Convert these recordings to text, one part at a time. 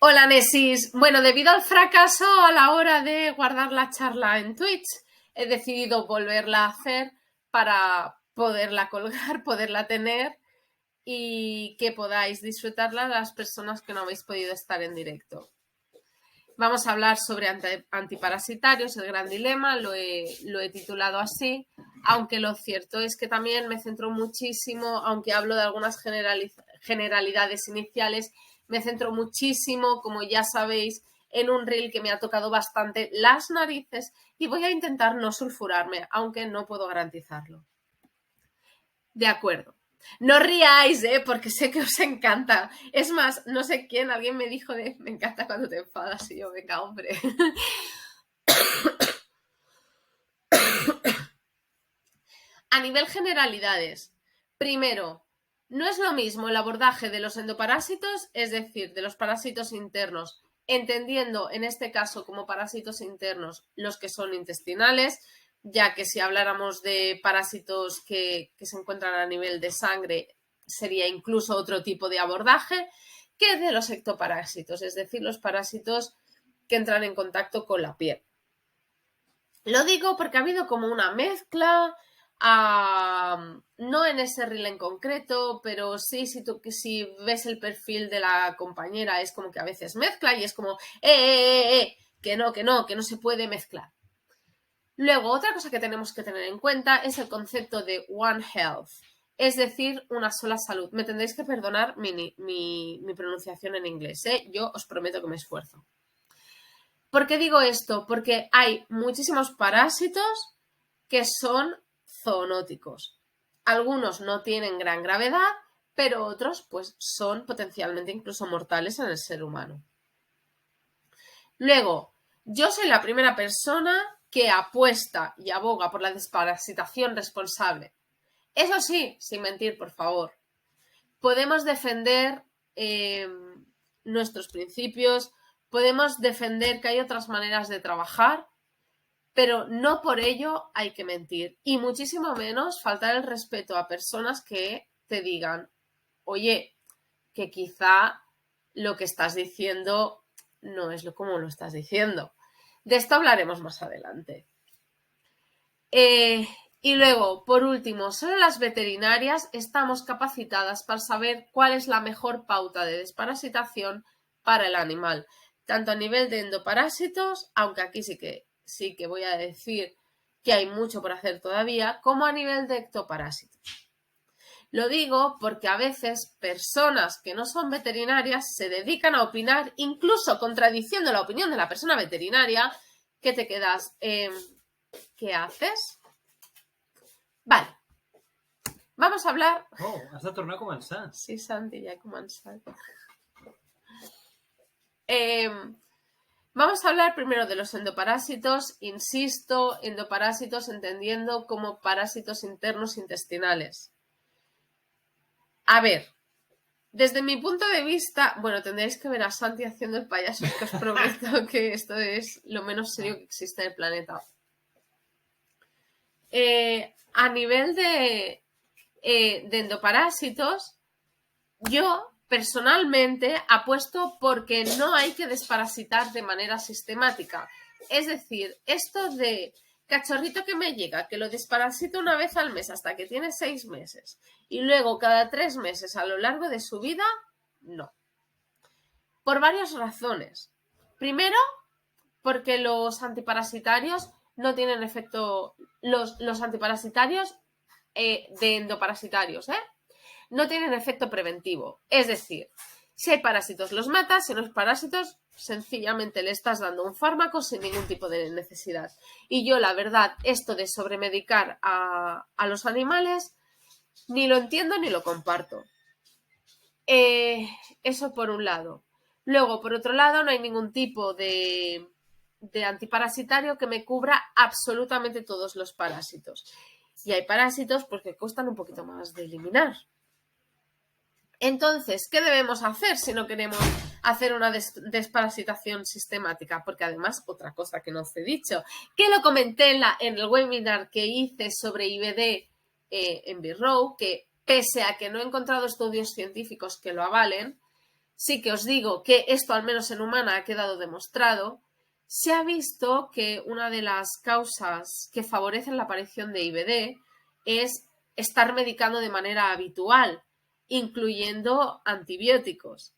Hola Nesis. Bueno, debido al fracaso a la hora de guardar la charla en Twitch, he decidido volverla a hacer para poderla colgar, poderla tener y que podáis disfrutarla las personas que no habéis podido estar en directo. Vamos a hablar sobre antiparasitarios, el gran dilema, lo he titulado así, aunque lo cierto es que también me centro muchísimo, aunque hablo de algunas generalidades iniciales, me centro muchísimo, como ya sabéis, en un reel que me ha tocado bastante las narices y voy a intentar no sulfurarme, aunque no puedo garantizarlo. De acuerdo. No ríais, porque sé que os encanta. Es más, no sé quién, alguien me dijo me encanta cuando te enfadas y yo, venga, hombre. A nivel generalidades, primero, no es lo mismo el abordaje de los endoparásitos, es decir, de los parásitos internos, entendiendo en este caso como parásitos internos los que son intestinales, ya que si habláramos de parásitos que se encuentran a nivel de sangre, sería incluso otro tipo de abordaje, que de los ectoparásitos, es decir, los parásitos que entran en contacto con la piel. Lo digo porque ha habido como una mezcla, no en ese reel en concreto, pero sí, si ves el perfil de la compañera, es como que a veces mezcla y es como, que no se puede mezclar. Luego, otra cosa que tenemos que tener en cuenta es el concepto de One Health, es decir, una sola salud. Me tendréis que perdonar mi pronunciación en inglés, yo os prometo que me esfuerzo. ¿Por qué digo esto? Porque hay muchísimos parásitos que son zoonóticos. Algunos no tienen gran gravedad, pero otros pues son potencialmente incluso mortales en el ser humano. Luego, yo soy la primera persona que apuesta y aboga por la desparasitación responsable. Eso sí, sin mentir, por favor. Podemos defender nuestros principios, podemos defender que hay otras maneras de trabajar, pero no por ello hay que mentir. Y muchísimo menos faltar el respeto a personas que te digan, oye, que quizá lo que estás diciendo no es como lo estás diciendo. De esto hablaremos más adelante. Y luego, por último, solo las veterinarias estamos capacitadas para saber cuál es la mejor pauta de desparasitación para el animal, tanto a nivel de endoparásitos, aunque aquí sí que voy a decir que hay mucho por hacer todavía, como a nivel de ectoparásitos. Lo digo porque a veces personas que no son veterinarias se dedican a opinar, incluso contradiciendo la opinión de la persona veterinaria, que te quedas, ¿qué haces? Vale. Vamos a hablar... Oh, has de tornar a començar. Sí, Santi, ja he començat. Vamos a hablar primero de los endoparásitos. Insisto, endoparásitos entendiendo como parásitos internos intestinales. A ver, desde mi punto de vista, bueno, tendréis que ver a Santi haciendo el payaso, que os prometo que esto es lo menos serio que existe en el planeta. A nivel de endoparásitos, yo personalmente apuesto porque no hay que desparasitar de manera sistemática. Es decir, esto de cachorrito que me llega, que lo desparasito una vez al mes hasta que tiene 6 meses y luego cada 3 meses a lo largo de su vida, no. Por varias razones. Primero, porque los antiparasitarios no tienen efecto, los antiparasitarios de endoparasitarios, no tienen efecto preventivo. Es decir, si hay parásitos los matas, si no hay parásitos sencillamente le estás dando un fármaco sin ningún tipo de necesidad. Y yo la verdad, esto de sobremedicar a los animales ni lo entiendo ni lo comparto. Eso por un lado. Luego, por otro lado, no hay ningún tipo de antiparasitario que me cubra absolutamente todos los parásitos. Y hay parásitos pues, que cuestan un poquito más de eliminar. Entonces, ¿qué debemos hacer si no queremos hacer una desparasitación sistemática? Porque además, otra cosa que no os he dicho, que lo comenté en el webinar que hice sobre IBD en B-Row, que pese a que no he encontrado estudios científicos que lo avalen, sí que os digo que esto, al menos en humana, ha quedado demostrado. Se ha visto que una de las causas que favorecen la aparición de IBD es estar medicando de manera habitual, incluyendo antibióticos.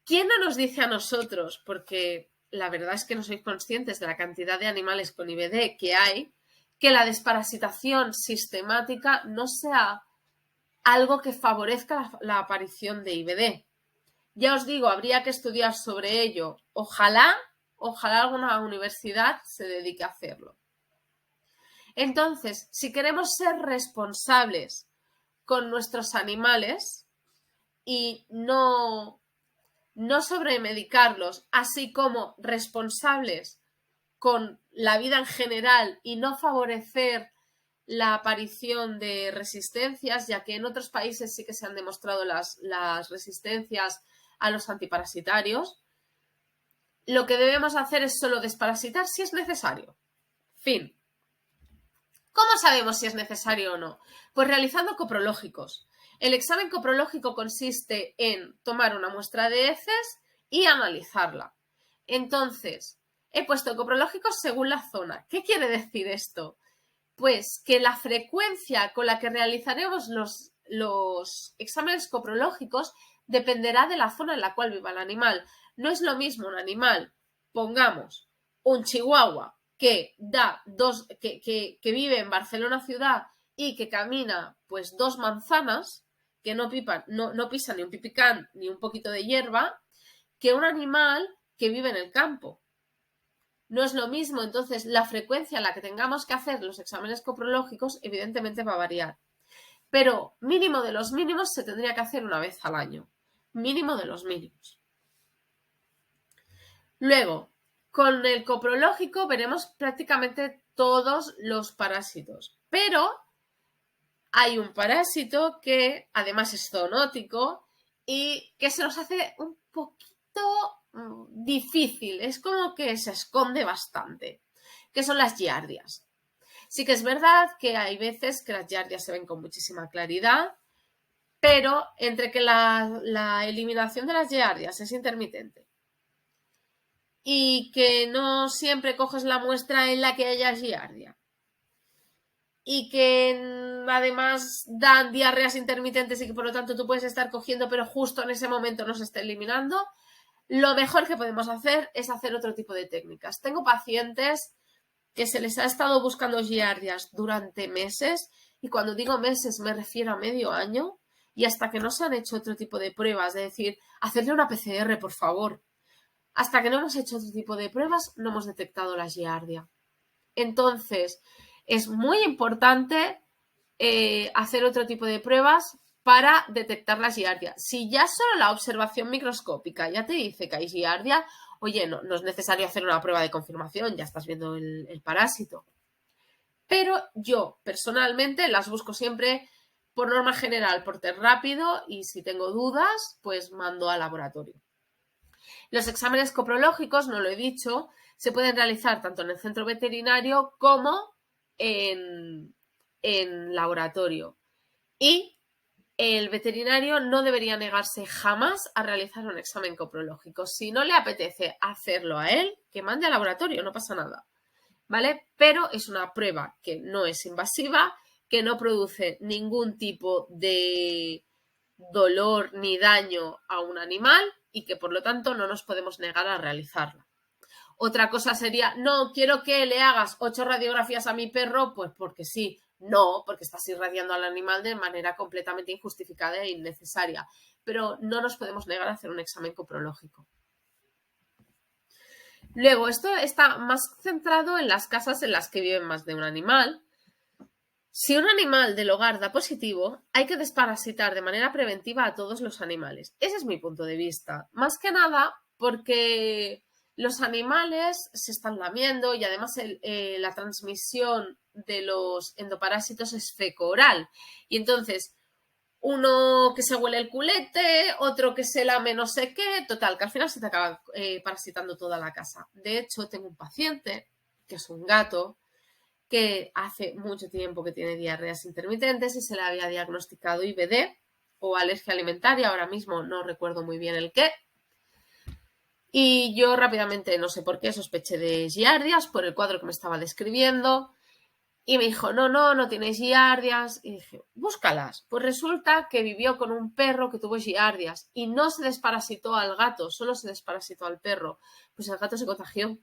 ¿Quién no nos dice a nosotros, porque la verdad es que no sois conscientes de la cantidad de animales con IBD que hay, que la desparasitación sistemática no sea algo que favorezca la aparición de IBD? Ya os digo, habría que estudiar sobre ello. Ojalá alguna universidad se dedique a hacerlo. Entonces, si queremos ser responsables con nuestros animales y no sobremedicarlos, así como responsables con la vida en general y no favorecer la aparición de resistencias, ya que en otros países sí que se han demostrado las resistencias a los antiparasitarios, lo que debemos hacer es solo desparasitar si es necesario. Fin. ¿Cómo sabemos si es necesario o no? Pues realizando coprológicos. El examen coprológico consiste en tomar una muestra de heces y analizarla. Entonces, he puesto coprológicos según la zona. ¿Qué quiere decir esto? Pues que la frecuencia con la que realizaremos los exámenes coprológicos dependerá de la zona en la cual viva el animal. No es lo mismo un animal, pongamos, un chihuahua que vive en Barcelona ciudad y que camina pues 2 manzanas, que no pisa ni un pipicán ni un poquito de hierba, que un animal que vive en el campo. No es lo mismo, entonces la frecuencia en la que tengamos que hacer los exámenes coprológicos evidentemente va a variar. Pero mínimo de los mínimos se tendría que hacer una vez al año. Mínimo de los mínimos. Luego, con el coprológico veremos prácticamente todos los parásitos. Pero hay un parásito que además es zoonótico y que se nos hace un poquito difícil, es como que se esconde bastante, que son las giardias. Sí que es verdad que hay veces que las giardias se ven con muchísima claridad, pero entre que la eliminación de las giardias es intermitente y que no siempre coges la muestra en la que haya giardia y que además dan diarreas intermitentes y que por lo tanto tú puedes estar cogiendo pero justo en ese momento no se está eliminando, lo mejor que podemos hacer es hacer otro tipo de técnicas. Tengo pacientes que se les ha estado buscando giardias durante meses, y cuando digo meses me refiero a medio año, y hasta que no se han hecho otro tipo de pruebas, es decir, hacerle una PCR, por favor. Hasta que no hemos hecho otro tipo de pruebas, no hemos detectado la giardia. Entonces, es muy importante hacer otro tipo de pruebas para detectar la giardia. Si ya solo la observación microscópica ya te dice que hay giardia, oye, no es necesario hacer una prueba de confirmación, ya estás viendo el parásito. Pero yo, personalmente, las busco siempre por norma general, por test rápido, y si tengo dudas, pues mando al laboratorio. Los exámenes coprológicos, no lo he dicho, se pueden realizar tanto en el centro veterinario como en laboratorio. Y el veterinario no debería negarse jamás a realizar un examen coprológico. Si no le apetece hacerlo a él, que mande al laboratorio, no pasa nada, ¿vale? Pero es una prueba que no es invasiva, que no produce ningún tipo de dolor ni daño a un animal y que por lo tanto no nos podemos negar a realizarla. Otra cosa sería, no, quiero que le hagas 8 radiografías a mi perro, pues porque sí. No, porque estás irradiando al animal de manera completamente injustificada e innecesaria. Pero no nos podemos negar a hacer un examen coprológico. Luego, esto está más centrado en las casas en las que viven más de un animal. Si un animal del hogar da positivo, hay que desparasitar de manera preventiva a todos los animales. Ese es mi punto de vista. Más que nada porque los animales se están lamiendo y además la transmisión de los endoparásitos es feco-oral. Y entonces, uno que se huele el culete, otro que se lame no sé qué, total, que al final se te acaba parasitando toda la casa. De hecho, tengo un paciente, que es un gato, que hace mucho tiempo que tiene diarreas intermitentes y se le había diagnosticado IBD o alergia alimentaria, ahora mismo no recuerdo muy bien el qué. Y yo rápidamente, no sé por qué, sospeché de giardias por el cuadro que me estaba describiendo. Y me dijo, no tienes giardias. Y dije, búscalas. Pues resulta que vivió con un perro que tuvo giardias y no se desparasitó al gato, solo se desparasitó al perro. Pues el gato se contagió.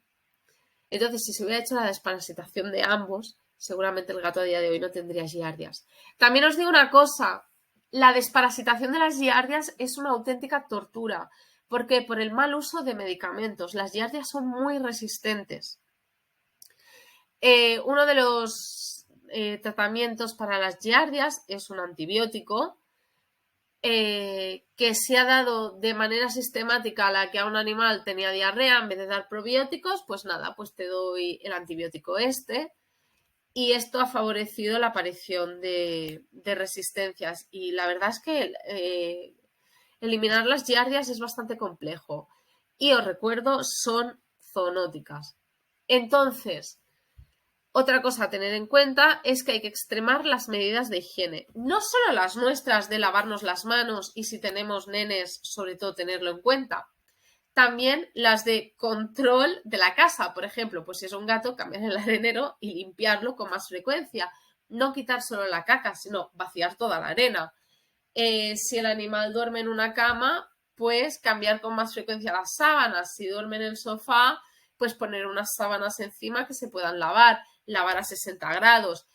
Entonces, si se hubiera hecho la desparasitación de ambos, seguramente el gato a día de hoy no tendría giardias. También os digo una cosa, la desparasitación de las giardias es una auténtica tortura. ¿Por qué? Por el mal uso de medicamentos. Las giardias son muy resistentes. Uno de los tratamientos para las giardias es un antibiótico que se ha dado de manera sistemática a la que a un animal tenía diarrea, en vez de dar probióticos, pues nada, pues te doy el antibiótico este. Y esto ha favorecido la aparición de resistencias. Y la verdad es que eliminar las giardias es bastante complejo. Y os recuerdo, son zoonóticas. Entonces, otra cosa a tener en cuenta es que hay que extremar las medidas de higiene. No solo las nuestras de lavarnos las manos y si tenemos nenes, sobre todo tenerlo en cuenta. También las de control de la casa. Por ejemplo, pues si es un gato, cambiar el arenero y limpiarlo con más frecuencia. No quitar solo la caca, sino vaciar toda la arena. Si el animal duerme en una cama, pues cambiar con más frecuencia las sábanas. Si duerme en el sofá, pues poner unas sábanas encima que se puedan lavar a 60 grados,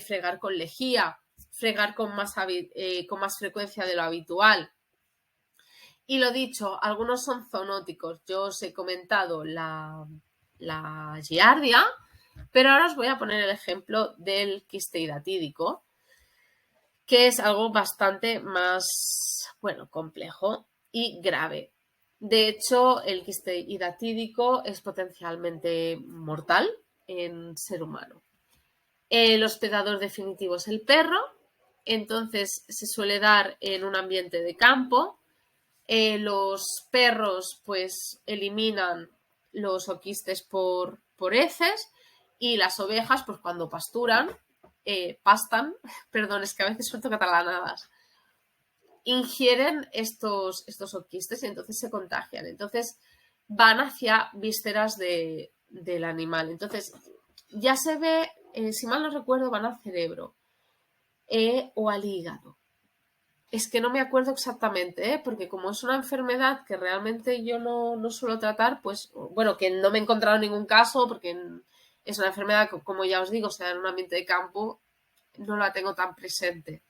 fregar con lejía, fregar con más frecuencia de lo habitual. Y lo dicho, algunos son zoonóticos. Yo os he comentado la giardia, pero ahora os voy a poner el ejemplo del quiste hidatídico, que es algo bastante más, complejo y grave. De hecho, el quiste hidatídico es potencialmente mortal en ser humano. El hospedador definitivo es el perro, entonces se suele dar en un ambiente de campo. Los perros pues eliminan los oquistes por heces y las ovejas pues cuando pastan, perdón, es que a veces suelto catalanadas, ingieren estos oquistes y entonces se contagian. Entonces van hacia vísceras del animal. Entonces ya se ve, si mal no recuerdo, van al cerebro o al hígado. Es que no me acuerdo exactamente, porque como es una enfermedad que realmente yo no suelo tratar, pues que no me he encontrado ningún caso, porque es una enfermedad que, como ya os digo, se da en un ambiente de campo, no la tengo tan presente.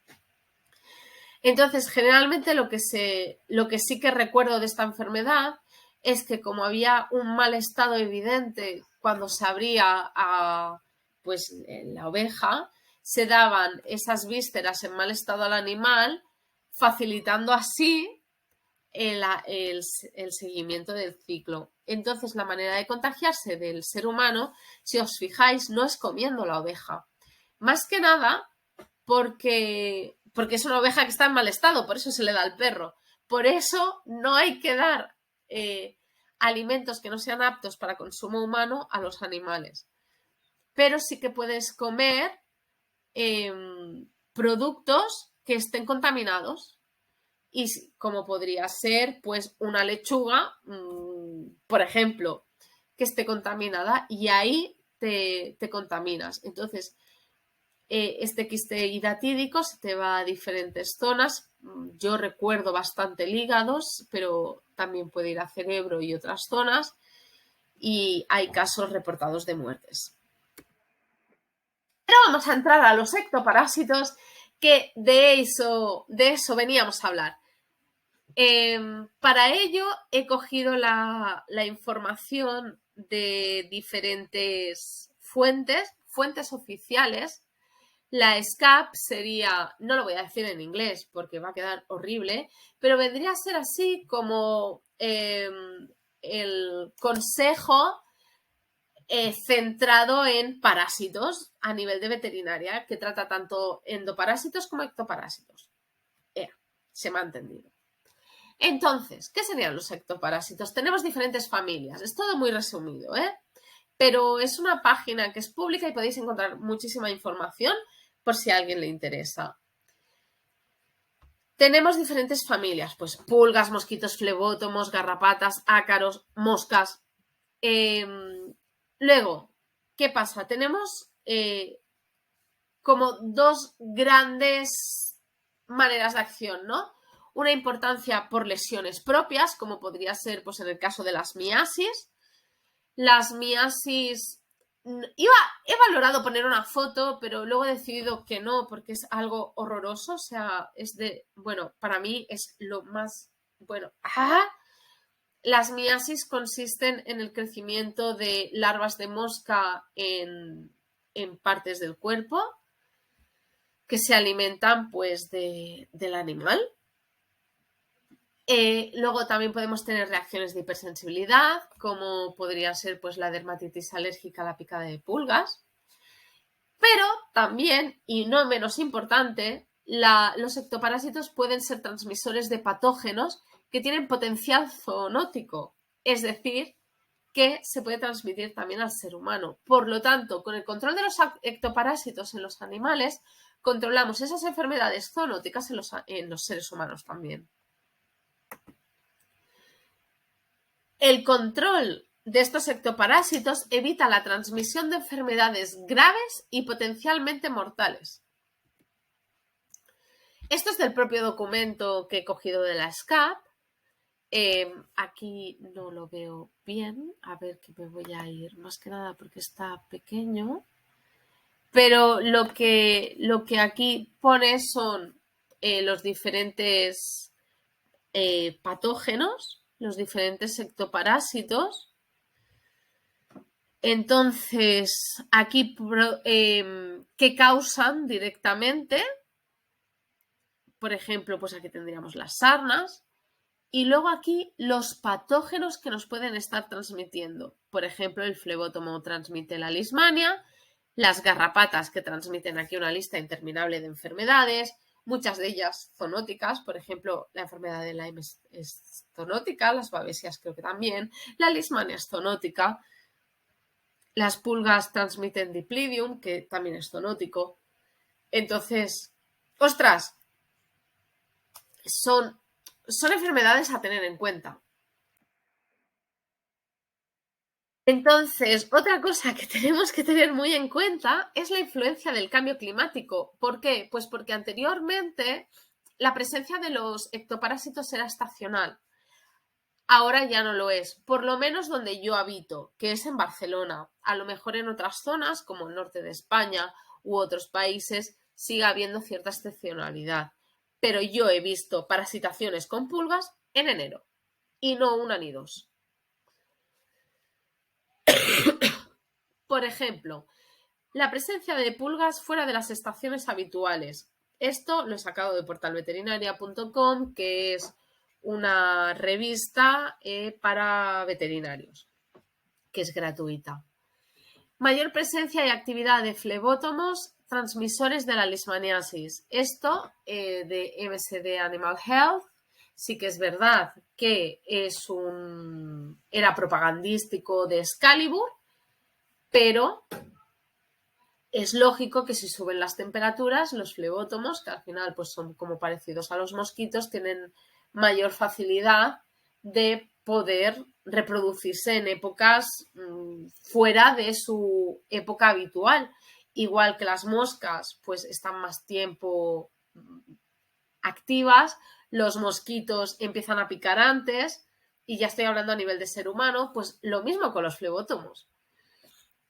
Entonces, generalmente lo que sí que recuerdo de esta enfermedad es que como había un mal estado evidente cuando se abría la oveja, se daban esas vísceras en mal estado al animal, facilitando así el seguimiento del ciclo. Entonces, la manera de contagiarse del ser humano, si os fijáis, no es comiendo la oveja. Más que nada porque es una oveja que está en mal estado, por eso se le da al perro. Por eso no hay que dar alimentos que no sean aptos para consumo humano a los animales. Pero sí que puedes comer productos que estén contaminados. Y como podría ser, pues, una lechuga, por ejemplo, que esté contaminada y ahí te contaminas. Entonces, este quiste hidatídico se te va a diferentes zonas. Yo recuerdo bastante el hígado, pero también puede ir a cerebro y otras zonas. Y hay casos reportados de muertes. Pero vamos a entrar a los ectoparásitos, que de eso veníamos a hablar. Para ello he cogido la información de diferentes fuentes oficiales. La SCAP sería, no lo voy a decir en inglés porque va a quedar horrible, pero vendría a ser así como el consejo centrado en parásitos a nivel de veterinaria, que trata tanto endoparásitos como ectoparásitos. Se me ha entendido. Entonces, ¿qué serían los ectoparásitos? Tenemos diferentes familias, es todo muy resumido, pero es una página que es pública y podéis encontrar muchísima información por si a alguien le interesa. Tenemos diferentes familias, pues pulgas, mosquitos, flebótomos, garrapatas, ácaros, moscas. Luego, ¿qué pasa? Tenemos como dos grandes maneras de acción, ¿no? Una importancia por lesiones propias, como podría ser pues, en el caso de las miasis. Las miasis, he valorado poner una foto, pero luego he decidido que no, porque es algo horroroso, o sea, bueno, para mí es lo más, bueno, Las miasis consisten en el crecimiento de larvas de mosca en partes del cuerpo que se alimentan pues del animal. Luego también podemos tener reacciones de hipersensibilidad, como podría ser pues, la dermatitis alérgica a la picada de pulgas. Pero también, y no menos importante, los ectoparásitos pueden ser transmisores de patógenos que tienen potencial zoonótico, es decir, que se puede transmitir también al ser humano. Por lo tanto, con el control de los ectoparásitos en los animales, controlamos esas enfermedades zoonóticas en los seres humanos también. El control de estos ectoparásitos evita la transmisión de enfermedades graves y potencialmente mortales. Esto es del propio documento que he cogido de la SCAP. Aquí no lo veo bien. A ver, que me voy a ir. Más que nada porque está pequeño. Pero lo que aquí pone son los diferentes patógenos, los diferentes ectoparásitos. Entonces, aquí, ¿qué causan directamente? Por ejemplo, pues aquí tendríamos las sarnas. Y luego aquí los patógenos que nos pueden estar transmitiendo. Por ejemplo, el flebótomo transmite la leishmania, las garrapatas que transmiten aquí una lista interminable de enfermedades, muchas de ellas zoonóticas, por ejemplo, la enfermedad de Lyme es zoonótica, las babesias creo que también, la leishmania es zoonótica, las pulgas transmiten Diplydium, que también es zoonótico. Entonces, ostras, son enfermedades a tener en cuenta. Entonces, otra cosa que tenemos que tener muy en cuenta es la influencia del cambio climático. ¿Por qué? Pues porque anteriormente la presencia de los ectoparásitos era estacional. Ahora ya no lo es, por lo menos donde yo habito, que es en Barcelona. A lo mejor en otras zonas, como el norte de España u otros países, sigue habiendo cierta excepcionalidad. Pero yo he visto parasitaciones con pulgas en enero, y no una ni dos. Por ejemplo, la presencia de pulgas fuera de las estaciones habituales. Esto lo he sacado de portalveterinaria.com, que es una revista para veterinarios, que es gratuita. Mayor presencia y actividad de flebótomos transmisores de la leishmaniasis. Esto de MSD Animal Health. Sí que es verdad que era propagandístico de Excalibur, pero es lógico que si suben las temperaturas, los flebótomos, que al final pues, son como parecidos a los mosquitos, tienen mayor facilidad de poder reproducirse en épocas fuera de su época habitual. Igual que las moscas, pues están más tiempo activas, los mosquitos empiezan a picar antes, y ya estoy hablando a nivel de ser humano, pues lo mismo con los flebótomos.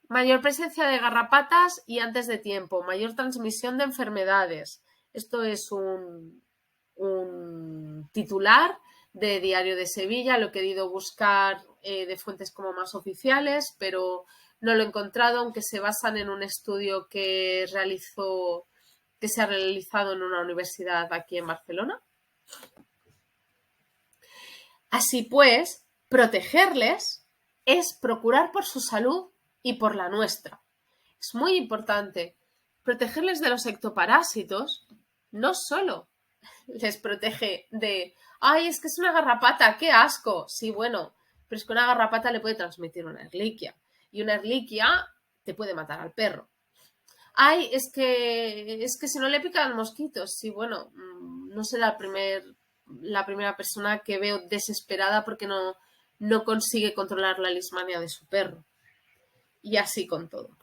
Mayor presencia de garrapatas y antes de tiempo, mayor transmisión de enfermedades. Esto es un titular de Diario de Sevilla, lo he querido buscar de fuentes como más oficiales, pero no lo he encontrado, aunque se basan en un estudio que se ha realizado en una universidad aquí en Barcelona. Así pues, protegerles es procurar por su salud y por la nuestra. Es muy importante. Protegerles de los ectoparásitos no solo les protege de ¡ay, es que es una garrapata! ¡Qué asco! Sí, bueno, pero es que una garrapata le puede transmitir una erliquia. Y una erliquia te puede matar al perro. ¡Ay, es que si no le pican mosquitos! Sí, bueno, no será la primera persona que veo desesperada porque no consigue controlar la lismania de su perro. Y así con todo.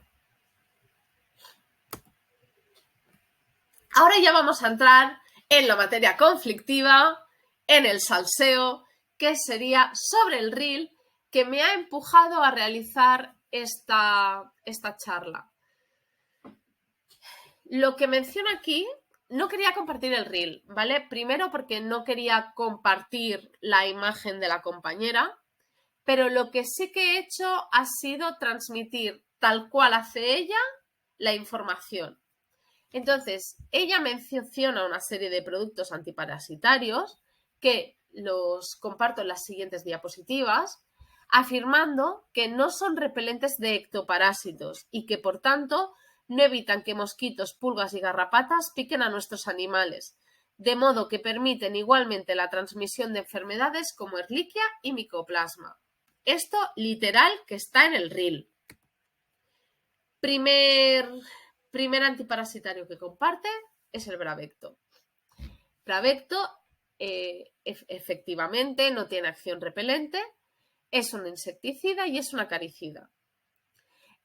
Ahora ya vamos a entrar en la materia conflictiva, en el salseo, que sería sobre el reel que me ha empujado a realizar esta charla. Lo que menciono aquí, no quería compartir el reel, ¿vale? Primero porque no quería compartir la imagen de la compañera, pero lo que sí que he hecho ha sido transmitir tal cual hace ella la información. Entonces, ella menciona una serie de productos antiparasitarios que los comparto en las siguientes diapositivas, afirmando que no son repelentes de ectoparásitos y que, por tanto, no evitan que mosquitos, pulgas y garrapatas piquen a nuestros animales, de modo que permiten igualmente la transmisión de enfermedades como Ehrlichia y Mycoplasma. Esto literal que está en el reel. Primer antiparasitario que comparte es el Bravecto. Bravecto efectivamente no tiene acción repelente, es un insecticida y es un acaricida.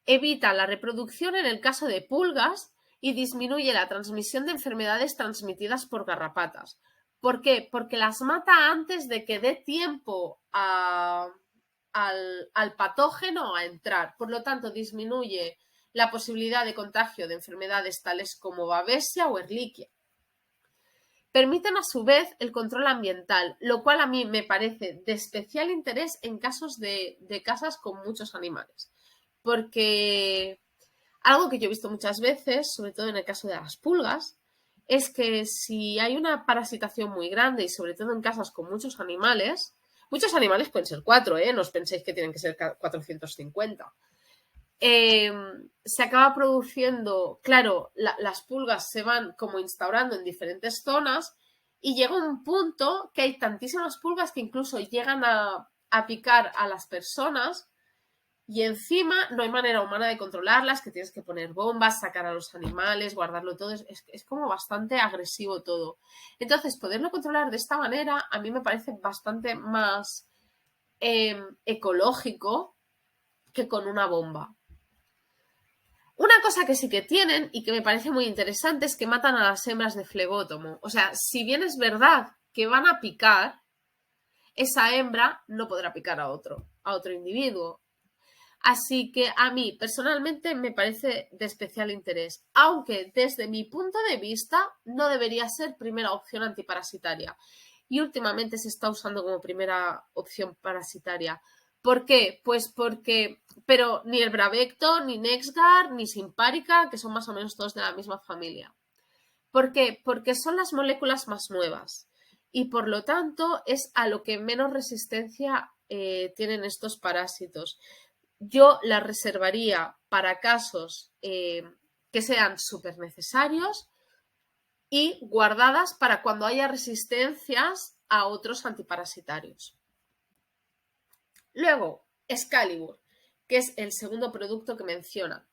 Evita la reproducción en el caso de pulgas y disminuye la transmisión de enfermedades transmitidas por garrapatas. ¿Por qué? Porque las mata antes de que dé tiempo al patógeno a entrar. Por lo tanto, disminuye la posibilidad de contagio de enfermedades tales como Babesia o Ehrlichia. Permiten a su vez el control ambiental, lo cual a mí me parece de especial interés en casos de casas con muchos animales. Porque algo que yo he visto muchas veces, sobre todo en el caso de las pulgas, es que si hay una parasitación muy grande y sobre todo en casas con muchos animales pueden ser 4, no os penséis que tienen que ser 450. Se acaba produciendo, claro, las pulgas se van como instaurando en diferentes zonas y llega un punto que hay tantísimas pulgas que incluso llegan a picar a las personas y encima no hay manera humana de controlarlas, que tienes que poner bombas, sacar a los animales, guardarlo todo, es como bastante agresivo todo. Entonces, poderlo controlar de esta manera a mí me parece bastante más ecológico que con una bomba. Una cosa que sí que tienen y que me parece muy interesante es que matan a las hembras de flebótomo. O sea, si bien es verdad que van a picar, esa hembra no podrá picar a otro individuo. Así que a mí personalmente me parece de especial interés, aunque desde mi punto de vista no debería ser primera opción antiparasitaria. Y últimamente se está usando como primera opción parasitaria. ¿Por qué? Pues porque, pero ni el Bravecto, ni Nexgard, ni Simparica, que son más o menos todos de la misma familia. ¿Por qué? Porque son las moléculas más nuevas y por lo tanto es a lo que menos resistencia tienen estos parásitos. Yo las reservaría para casos que sean súper necesarios y guardadas para cuando haya resistencias a otros antiparasitarios. Luego, Excalibur, que es el segundo producto que menciona.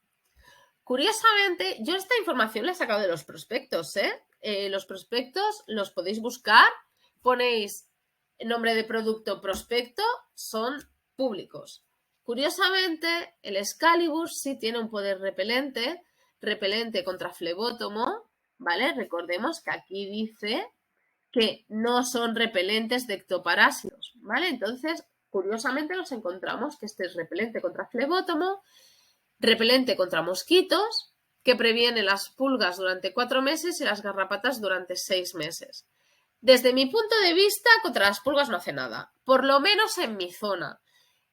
Curiosamente, yo esta información la he sacado de los prospectos, los prospectos los podéis buscar, ponéis el nombre de producto prospecto, son públicos. Curiosamente, el Excalibur sí tiene un poder repelente contra flebótomo, ¿vale? Recordemos que aquí dice que no son repelentes de ectoparásitos, ¿vale? Entonces, curiosamente nos encontramos que este es repelente contra flebótomo, repelente contra mosquitos, que previene las pulgas durante 4 meses y las garrapatas durante 6 meses. Desde mi punto de vista, contra las pulgas no hace nada, por lo menos en mi zona.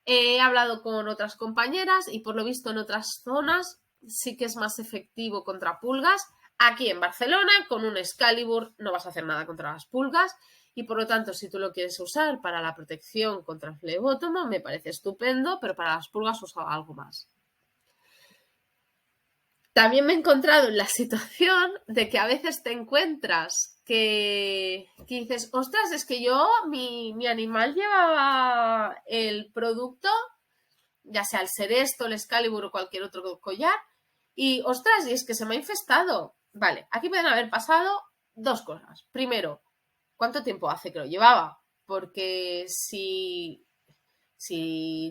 He hablado con otras compañeras y por lo visto en otras zonas sí que es más efectivo contra pulgas. Aquí en Barcelona, con un Excalibur no vas a hacer nada contra las pulgas y por lo tanto, si tú lo quieres usar para la protección contra el flebótomo, me parece estupendo, pero para las pulgas usa algo más. También me he encontrado en la situación de que a veces te encuentras que dices, ostras, es que yo, mi animal llevaba el producto, ya sea el Seresto, el Excalibur o cualquier otro collar, y ostras, y es que se me ha infestado. Vale, aquí pueden haber pasado 2 cosas. Primero, ¿cuánto tiempo hace que lo llevaba? Porque si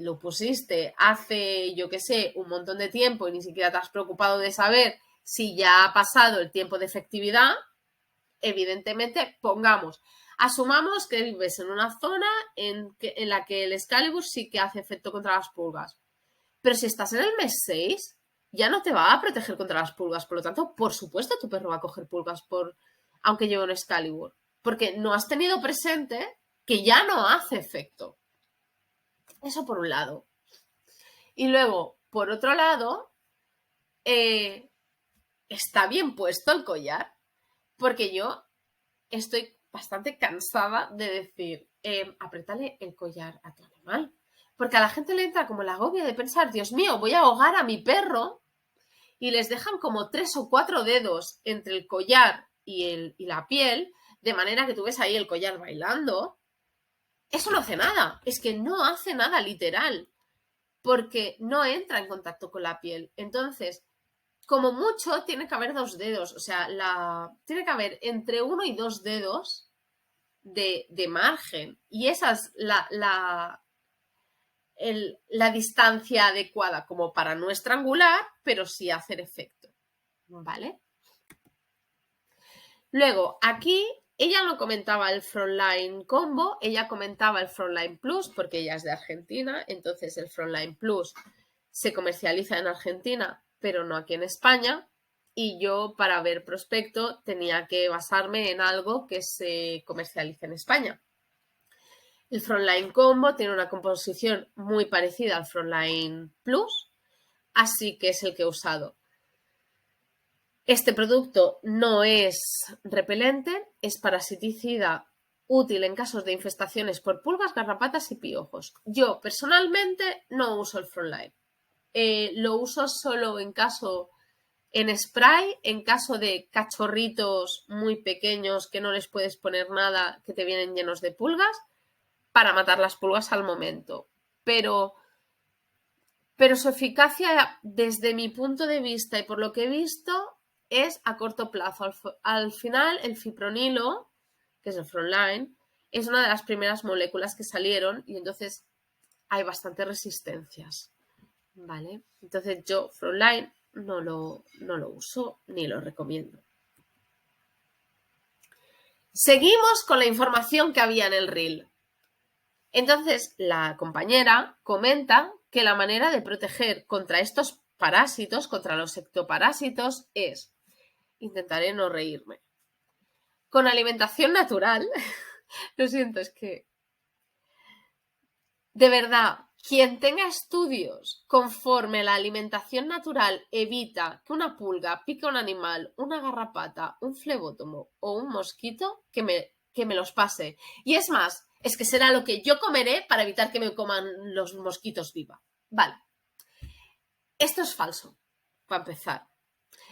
lo pusiste hace, yo qué sé, un montón de tiempo y ni siquiera te has preocupado de saber si ya ha pasado el tiempo de efectividad, evidentemente, asumamos que vives en una zona en la que el Excalibur sí que hace efecto contra las pulgas. Pero si estás en el mes 6, ya no te va a proteger contra las pulgas. Por lo tanto, por supuesto, tu perro va a coger pulgas aunque lleve un Excalibur. Porque no has tenido presente que ya no hace efecto. Eso por un lado. Y luego, por otro lado, está bien puesto el collar. Porque yo estoy bastante cansada de decir, apriétale el collar a tu animal. Porque a la gente le entra como la agobio de pensar, Dios mío, voy a ahogar a mi perro, y les dejan como 3 o 4 dedos entre el collar y la piel, de manera que tú ves ahí el collar bailando. Eso no hace nada, es que no hace nada literal, porque no entra en contacto con la piel. Entonces, como mucho, tiene que haber 2 dedos, o sea, tiene que haber entre 1 y 2 dedos de margen, y esa es la distancia adecuada como para no estrangular, pero sí hacer efecto, ¿vale? Luego, aquí ella no comentaba el Frontline Combo, ella comentaba el Frontline Plus, porque ella es de Argentina, entonces el Frontline Plus se comercializa en Argentina, pero no aquí en España, y yo para ver prospecto tenía que basarme en algo que se comercialice en España. El Frontline Combo tiene una composición muy parecida al Frontline Plus, así que es el que he usado. Este producto no es repelente, es parasiticida útil en casos de infestaciones por pulgas, garrapatas y piojos. Yo personalmente no uso el Frontline. Lo uso solo en spray, en caso de cachorritos muy pequeños que no les puedes poner nada, que te vienen llenos de pulgas, para matar las pulgas al momento. Pero su eficacia, desde mi punto de vista y por lo que he visto, es a corto plazo. Al final, el fipronilo, que es el Frontline, es una de las primeras moléculas que salieron y entonces hay bastantes resistencias, ¿vale? Entonces yo Frontline no lo uso ni lo recomiendo. Seguimos con la información que había en el reel. Entonces la compañera comenta que la manera de proteger contra estos parásitos, contra los ectoparásitos, es, intentaré no reírme, con alimentación natural. Lo siento, es que, de verdad, quien tenga estudios conforme la alimentación natural evita que una pulga pique a un animal, una garrapata, un flebótomo o un mosquito, que me los pase. Y es más, es que será lo que yo comeré para evitar que me coman los mosquitos viva. Vale. Esto es falso, para empezar.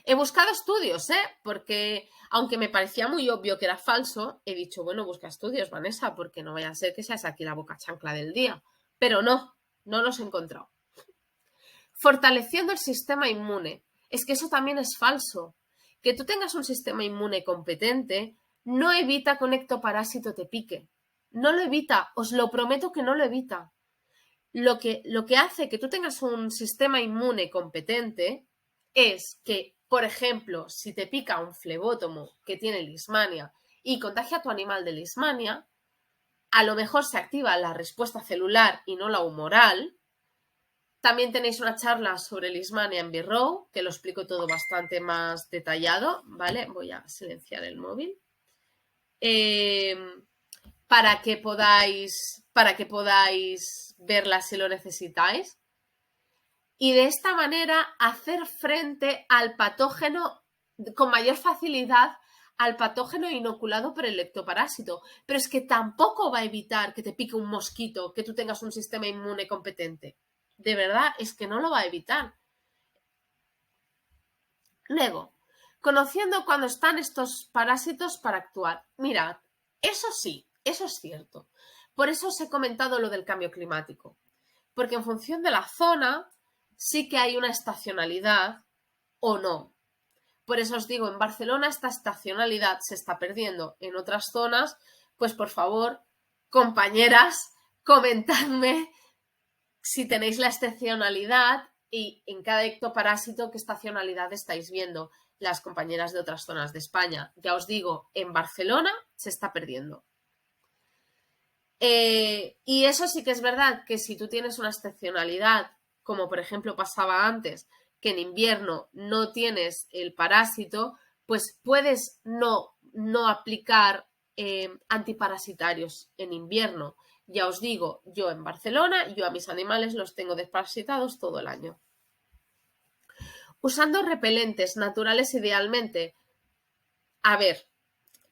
He buscado estudios, porque aunque me parecía muy obvio que era falso, he dicho, bueno, busca estudios, Vanessa, porque no vaya a ser que seas aquí la boca chancla del día. Pero no los he encontrado. Fortaleciendo el sistema inmune. Es que eso también es falso. Que tú tengas un sistema inmune competente no evita que un ectoparásito te pique. No lo evita, os lo prometo que no lo evita. Lo que hace que tú tengas un sistema inmune competente es que, por ejemplo, si te pica un flebótomo que tiene lismania y contagia a tu animal de lismania, a lo mejor se activa la respuesta celular y no la humoral. También tenéis una charla sobre lismania en B-Row, que lo explico todo bastante más detallado, ¿vale? Voy a silenciar el móvil. Para que podáis verla si lo necesitáis. Y de esta manera hacer frente al patógeno con mayor facilidad, al patógeno inoculado por el ectoparásito. Pero es que tampoco va a evitar que te pique un mosquito, que tú tengas un sistema inmune competente. De verdad, es que no lo va a evitar. Luego, conociendo cuándo están estos parásitos para actuar. Mirad, eso sí, eso es cierto. Por eso os he comentado lo del cambio climático. Porque en función de la zona, sí que hay una estacionalidad o no. Por eso os digo, en Barcelona esta estacionalidad se está perdiendo. En otras zonas, pues por favor, compañeras, comentadme si tenéis la estacionalidad y en cada ectoparásito qué estacionalidad estáis viendo. Las compañeras de otras zonas de España. Ya os digo, en Barcelona se está perdiendo. Y eso sí que es verdad que si tú tienes una estacionalidad, como por ejemplo pasaba antes, que en invierno no tienes el parásito, pues puedes no aplicar antiparasitarios en invierno. Ya os digo, yo en Barcelona, yo a mis animales los tengo desparasitados todo el año. Usando repelentes naturales idealmente. A ver,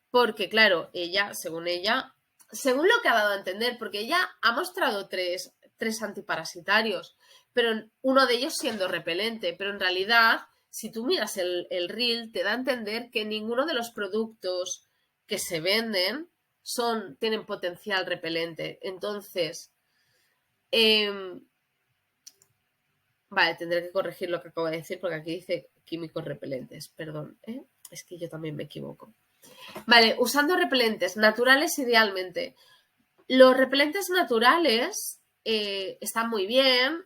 porque claro, según lo que ha dado a entender, porque ella ha mostrado tres antiparasitarios, pero uno de ellos siendo repelente, pero en realidad, si tú miras el reel, te da a entender que ninguno de los productos que se venden tienen potencial repelente. Entonces, vale, tendré que corregir lo que acabo de decir porque aquí dice químicos repelentes, perdón, es que yo también me equivoco. Vale, usando repelentes naturales idealmente. Los repelentes naturales están muy bien,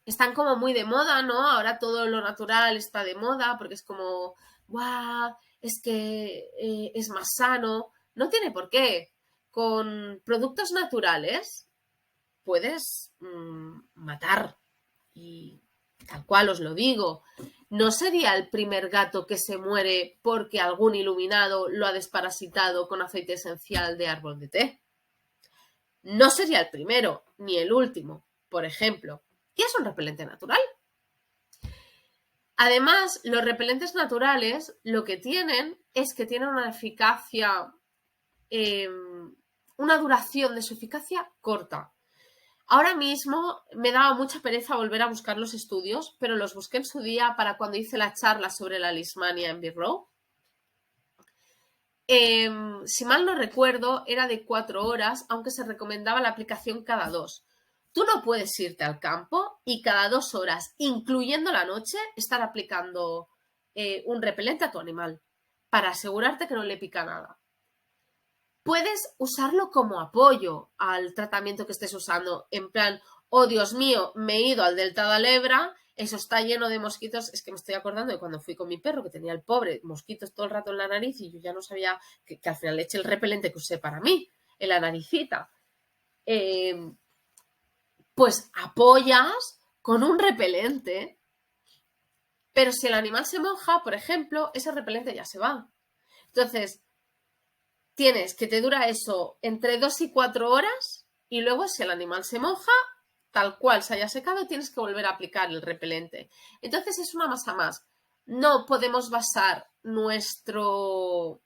están como muy de moda, ¿no? Ahora todo lo natural está de moda porque es como, ¡guau! Es que es más sano. No tiene por qué. Con productos naturales puedes matar. Y tal cual os lo digo. No sería el primer gato que se muere porque algún iluminado lo ha desparasitado con aceite esencial de árbol de té. No sería el primero, ni el último, por ejemplo. Y es un repelente natural. Además, los repelentes naturales lo que tienen es que tienen una eficacia, una duración de su eficacia corta. Ahora mismo me daba mucha pereza volver a buscar los estudios, pero los busqué en su día para cuando hice la charla sobre la lismania en Birrow. Si mal no recuerdo, era de 4 horas, aunque se recomendaba la aplicación cada 2. Tú no puedes irte al campo y cada 2 horas, incluyendo la noche, estar aplicando un repelente a tu animal para asegurarte que no le pica nada. Puedes usarlo como apoyo al tratamiento que estés usando, en plan, oh Dios mío, me he ido al delta de Alebra, eso está lleno de mosquitos. Es que me estoy acordando de cuando fui con mi perro, que tenía el pobre mosquitos todo el rato en la nariz y yo ya no sabía que al final le eché el repelente que usé para mí, en la naricita. Pues apoyas con un repelente, pero si el animal se moja, por ejemplo, ese repelente ya se va. Entonces, tienes que te dura eso entre 2 y 4 horas y luego si el animal se moja, tal cual se haya secado, tienes que volver a aplicar el repelente. Entonces es una masa más. No podemos basar nuestro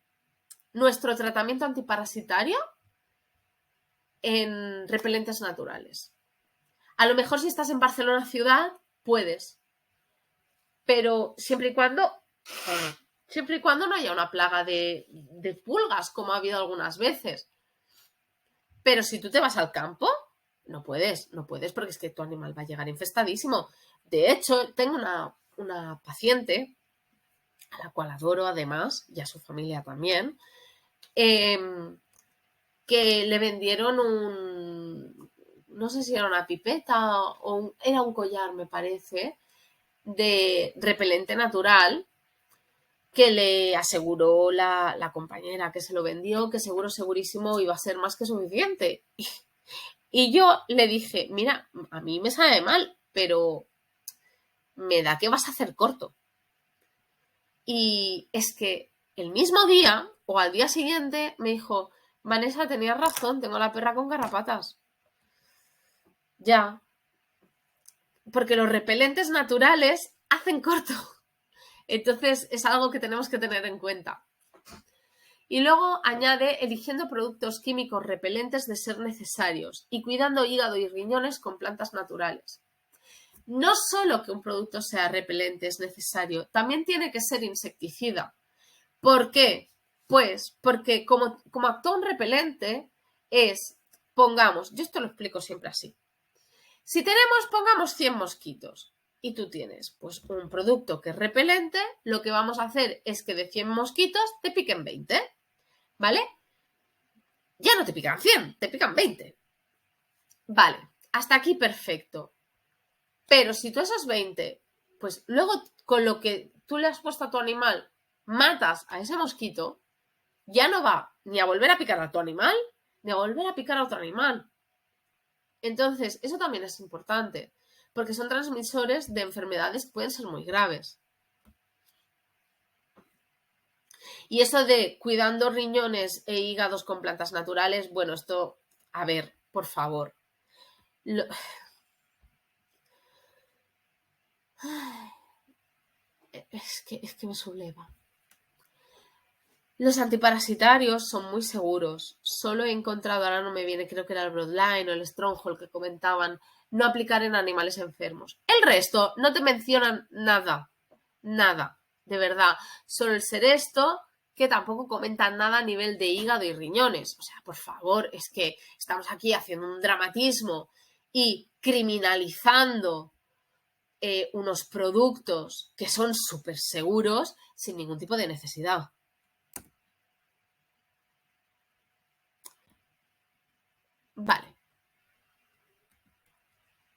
tratamiento antiparasitario en repelentes naturales. A lo mejor si estás en Barcelona ciudad, puedes. Pero siempre y cuando no haya una plaga de pulgas, como ha habido algunas veces. Pero si tú te vas al campo, no puedes porque es que tu animal va a llegar infestadísimo. De hecho, tengo una paciente, a la cual adoro además, y a su familia también, que le vendieron no sé si era una pipeta o era un collar, me parece, de repelente natural, que le aseguró la compañera que se lo vendió, que segurísimo iba a ser más que suficiente. Y yo le dije, mira, a mí me sabe mal, pero me da que vas a hacer corto. Y es que el mismo día o al día siguiente me dijo, Vanessa, tenías razón, tengo la perra con garrapatas. Ya. Porque los repelentes naturales hacen corto. Entonces es algo que tenemos que tener en cuenta. Y luego añade eligiendo productos químicos repelentes de ser necesarios y cuidando hígado y riñones con plantas naturales. No solo que un producto sea repelente es necesario, también tiene que ser insecticida. ¿Por qué? Pues porque como actúa un repelente pongamos, yo esto lo explico siempre así. Si pongamos 100 mosquitos y tú tienes pues un producto que es repelente, lo que vamos a hacer es que de 100 mosquitos te piquen 20, ¿vale? ya no te pican 100, te pican 20. Vale, hasta aquí perfecto. Pero si tú esos 20, pues luego con lo que tú le has puesto a tu animal, matas a ese mosquito, ya no va ni a volver a picar a tu animal, ni a volver a picar a otro animal. Entonces, eso también es importante, porque son transmisores de enfermedades que pueden ser muy graves. Y eso de cuidando riñones e hígados con plantas naturales, bueno, esto, a ver, por favor. Es que me subleva. Los antiparasitarios son muy seguros. Solo he encontrado, ahora no me viene, creo que era el Broadline o el Stronghold que comentaban, no aplicar en animales enfermos. El resto no te mencionan nada. Nada. De verdad. Solo el Seresto, que tampoco comentan nada a nivel de hígado y riñones. O sea, por favor, es que estamos aquí haciendo un dramatismo y criminalizando unos productos que son súper seguros sin ningún tipo de necesidad. Vale.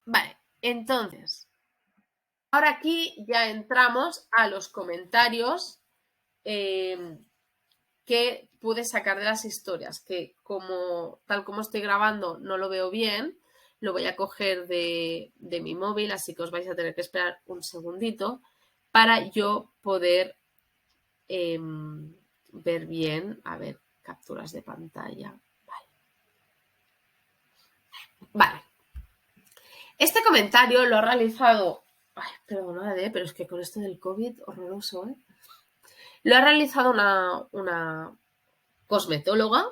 Vale, entonces, ahora aquí ya entramos a los comentarios que pude sacar de las historias, que tal como estoy grabando no lo veo bien, lo voy a coger de mi móvil, así que os vais a tener que esperar un segundito para yo poder ver bien, a ver, capturas de pantalla. Vale. Este comentario lo ha realizado, ay, perdonad, pero es que con esto del COVID, horroroso, ¿eh? Lo ha realizado una cosmetóloga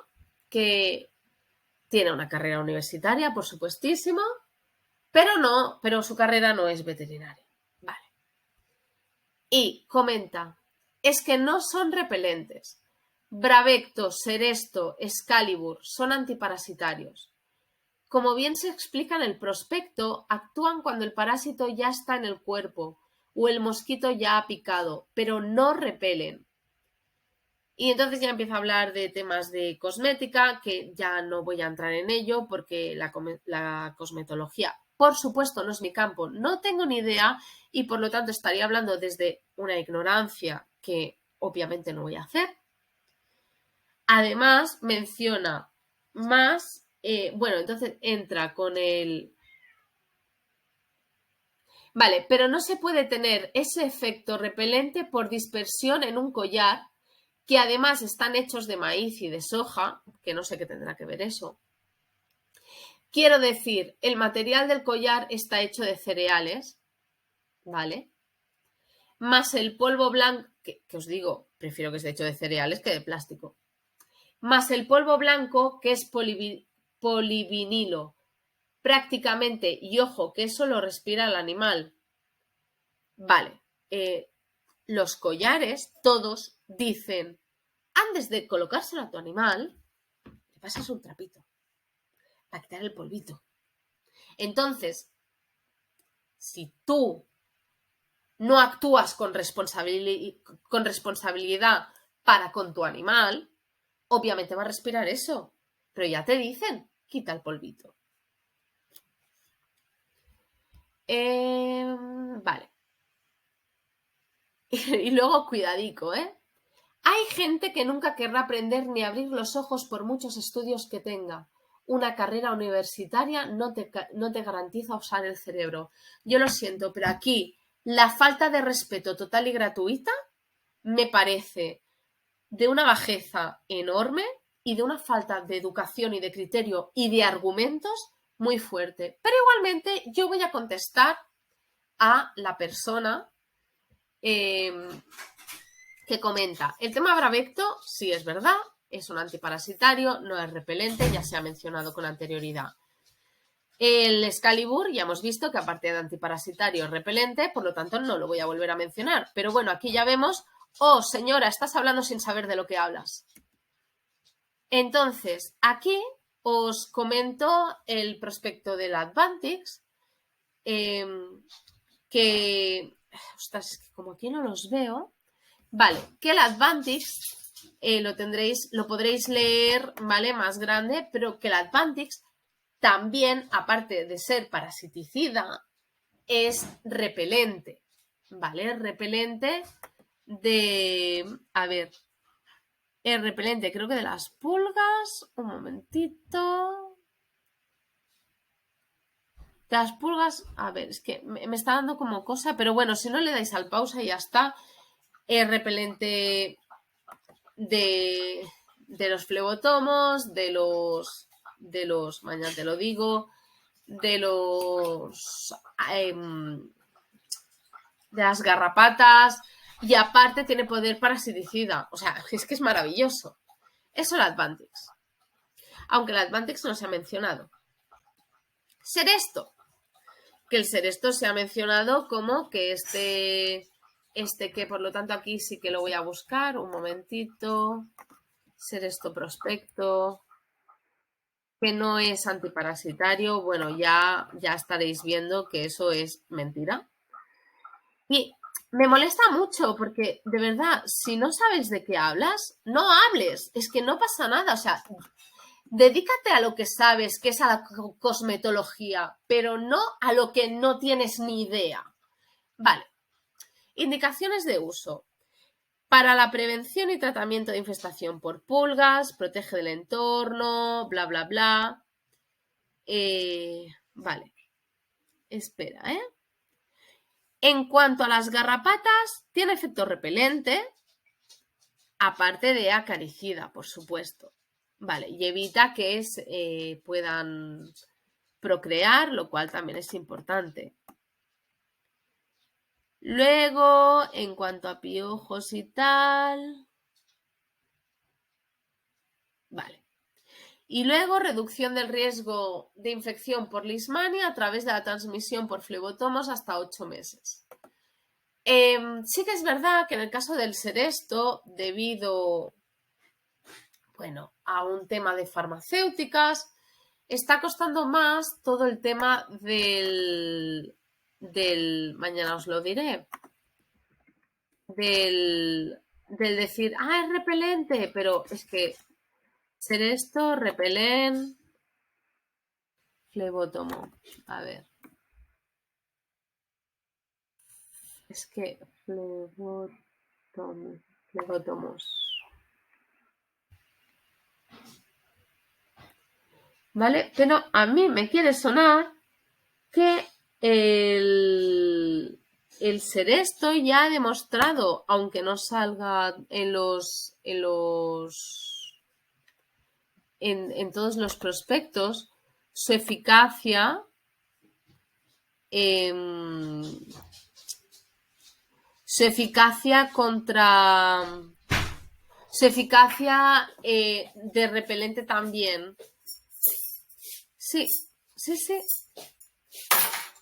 que tiene una carrera universitaria, por supuestísimo, pero su carrera no es veterinaria. Vale. Y comenta, es que no son repelentes. Bravecto, Seresto, Excalibur son antiparasitarios. Como bien se explica en el prospecto, actúan cuando el parásito ya está en el cuerpo o el mosquito ya ha picado, pero no repelen. Y entonces ya empieza a hablar de temas de cosmética, que ya no voy a entrar en ello porque la cosmetología, por supuesto, no es mi campo, no tengo ni idea y por lo tanto estaría hablando desde una ignorancia que obviamente no voy a hacer. Además, menciona más, bueno, entonces entra con el... Vale, pero no se puede tener ese efecto repelente por dispersión en un collar, que además están hechos de maíz y de soja, que no sé qué tendrá que ver eso. Quiero decir, el material del collar está hecho de cereales, ¿vale? Más el polvo blanco, que os digo, prefiero que esté hecho de cereales que de plástico. Más el polvo blanco, que es polivinilo, prácticamente, y ojo, que eso lo respira el animal. Vale, los collares, todos dicen, antes de colocárselo a tu animal, le pasas un trapito para quitar el polvito. Entonces, si tú no actúas con responsabilidad para con tu animal, obviamente va a respirar eso. Pero ya te dicen, quita el polvito. Vale. Y luego, cuidadico, ¿eh? Hay gente que nunca querrá aprender ni abrir los ojos por muchos estudios que tenga. Una carrera universitaria no te garantiza usar el cerebro. Yo lo siento, pero aquí la falta de respeto total y gratuita me parece de una bajeza enorme y de una falta de educación y de criterio y de argumentos muy fuerte. Pero igualmente yo voy a contestar a la persona que comenta, el tema Bravecto sí es verdad, es un antiparasitario, no es repelente, ya se ha mencionado con anterioridad. El Excalibur ya hemos visto que aparte de antiparasitario es repelente, por lo tanto no lo voy a volver a mencionar. Pero bueno, aquí ya vemos, oh señora, estás hablando sin saber de lo que hablas. Entonces, aquí os comento el prospecto del Advantix, que, ostras, es que como aquí no los veo, vale, que el Advantix lo podréis leer, ¿vale? Más grande, pero que el Advantix también, aparte de ser parasiticida, es repelente, ¿vale? Repelente de... A ver, es repelente creo que de las pulgas. Un momentito. De las pulgas, a ver, es que me está dando como cosa, pero bueno, si no le dais al pausa y ya está. Es repelente de los flebotomos, de los, mañana te lo digo, de los, de las garrapatas, y aparte tiene poder parasiticida. O sea, es que es maravilloso. Eso el Advantix. Aunque el Advantix no se ha mencionado. Seresto. Que el Seresto se ha mencionado como que que por lo tanto aquí sí que lo voy a buscar. Un momentito. Seresto prospecto. Que no es antiparasitario. Bueno, ya estaréis viendo que eso es mentira. Y me molesta mucho porque, de verdad, si no sabes de qué hablas, no hables. Es que no pasa nada. O sea, dedícate a lo que sabes, que es a la cosmetología, pero no a lo que no tienes ni idea. Vale. Indicaciones de uso. Para la prevención y tratamiento de infestación por pulgas, protege del entorno, bla, bla, bla. Vale. Espera, ¿eh? En cuanto a las garrapatas, tiene efecto repelente, aparte de acaricida, por supuesto. Vale, y evita que puedan procrear, lo cual también es importante. Luego, en cuanto a piojos y tal... Vale. Y luego, reducción del riesgo de infección por Leishmania a través de la transmisión por flebotomos hasta 8 meses. Sí que es verdad que en el caso del Seresto, debido, bueno, a un tema de farmacéuticas, está costando más todo el tema del mañana os lo diré, del decir, es repelente, pero es que Seresto, repelén, flebotomo, a ver. Es que flebotomos. ¿Vale? Pero a mí me quiere sonar que el Seresto ya ha demostrado, aunque no salga en todos los prospectos, su eficacia de repelente también. Sí.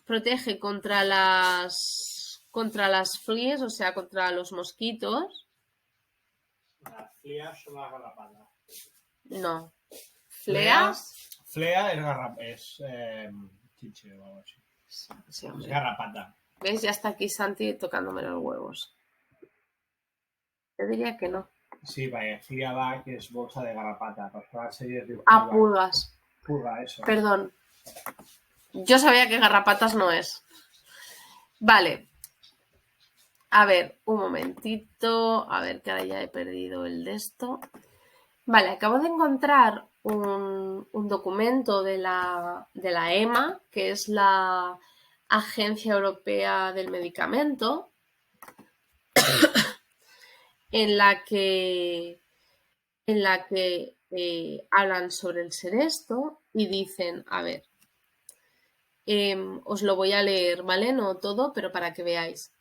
Protege contra las flies, o sea, contra los mosquitos. ¿Las flias son las garrapatas? No. ¿Fleas? Flea es chiche o algo así. Sí, es garrapata. ¿Ves? Ya está aquí Santi tocándome los huevos. Yo diría que no. Sí, vaya, flia va, que es bolsa de garrapata. Para series de pulgas. Pulga, eso. Perdón. Yo sabía que garrapatas no es. Vale. A ver, un momentito. A ver, que ahora ya he perdido el de esto. Vale, acabo de encontrar un documento de la EMA, que es la Agencia Europea del Medicamento, en la que hablan sobre el Seresto y dicen, a ver, os lo voy a leer, ¿vale? No todo, pero para que veáis.